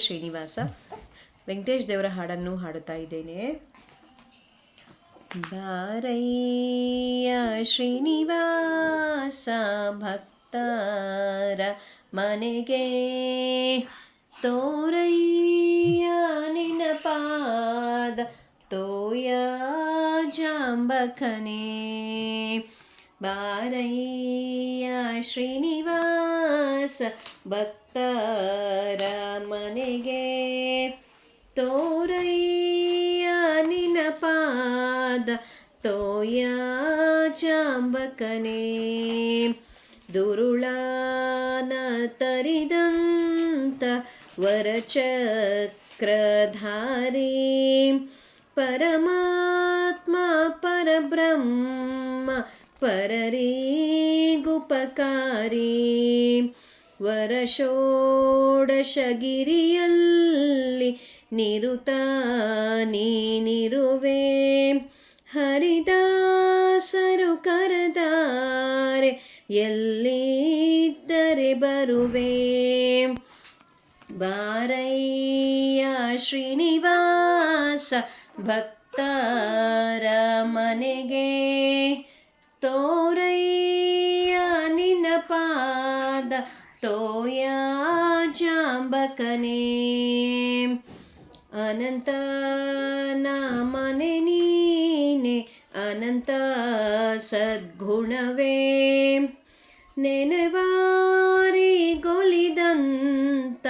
ಶ್ರೀನಿವಾಸ. ವೆಂಕಟೇಶ್ ದೇವರ ಹಾಡನ್ನು ಹಾಡುತ್ತಾ ಇದ್ದೇನೆ. ಬಾರಯ್ಯ ಶ್ರೀನಿವಾಸ ಭಕ್ತರ ಮನೆಗೆ, ತೋರಯ್ಯ ನಿನ್ನ ಪಾದ ತೋಯ ಜಾಂಬಕನೇ. ಬಾರಯ್ಯ ಶ್ರೀನಿವಾಸ ಭಕ್ತರ ಮನೆಗೆ, ತೋರಯ್ಯ ನಿನ್ನ ಪಾದ ತೋಯ ಜಾಂಬಕನೇ. ದುರುಳಾನ ತರಿದಂತ ವರಚಕ್ರಧಾರಿ, ಪರಮಾತ್ಮ ಪರಬ್ರಹ್ಮ ಪರರಿಗುಪಕಾರಿ. ವರಷೋಡಶಗಿರಿಯಲ್ಲಿ ನಿರುತ ನೀನಿರುವೆ, ಹರಿದಾಸರು ಕರೆದಾರೆ ಎಲ್ಲಿದ್ದರೆ ಬರುವೆ. ಬಾರಯ್ಯ ಶ್ರೀನಿವಾಸ ಭಕ್ತರ ಮನೆಗೆ, ತೋರಯ್ಯ ನಿನ್ನ ಪಾದ ತೋಯ ಜಾಂಬಕನೇ. ಅನಂತ ನಾಮನೆ ನೀನೆ ಅನಂತ ಸದ್ಗುಣವೇ, ನೆನೆವಾರಿಗೊಲಿದಂತ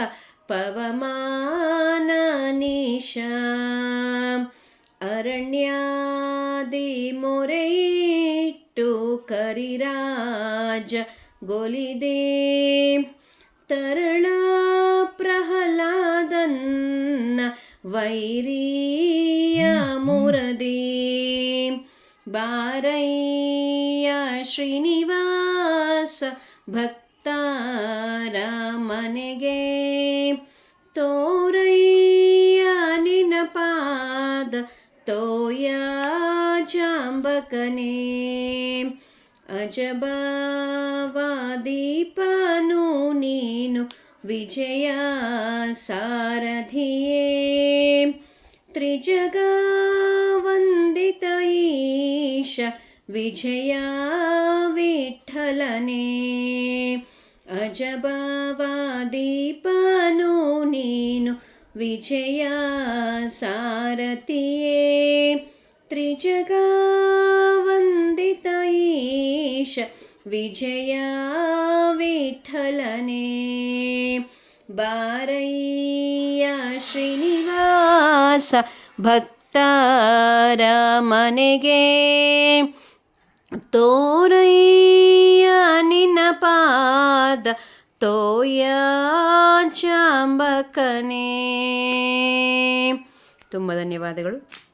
ಪವಮಾನ ನೀಶ. ಅರಣ್ಯಾದಿ ಮೊರೆಯಿಟ್ಟು ಕರಿರಾಜ ಗೊಲಿದೆ, ತರಳ ಪ್ರಹ್ಲಾದನ್ನ ವೈರಿಯ ಮುರದಿ. ಬಾರಯ್ಯ ಶ್ರೀನಿವಾಸ ಭಕ್ತರ ಮನೆಗೆ, ತೋರಯ್ಯ ನಿನ್ನ ಪಾದ ತೋಯ ಜಾಂಬಕನೇ. ಅಜಬವಾದೀಪನು ನೀನು ವಿಜಯ ಸಾರಥಿಯೇ, ತ್ರಿಜಗ ವಂದಿತ ಈಶ ವಿಜಯ ವಿಠಲನೇ. ಅಜಬವಾದೀಪನು ನೀನು ವಿಜಯ ಸಾರಥಿಯೇ, ತ್ರಿಜಗ ವಂದಿತ ಈಶ ವಿಜಯ ವಿಠಲನೇ. ಬಾರಯ್ಯ ಶ್ರೀನಿವಾಸ ಭಕ್ತರ ಮನೆಗೆ, ತೋರಯ್ಯ ನಿನ್ನ ಪಾದ ತೋಯ ಜಾಂಬಕನೇ. ತುಂಬ ಧನ್ಯವಾದಗಳು.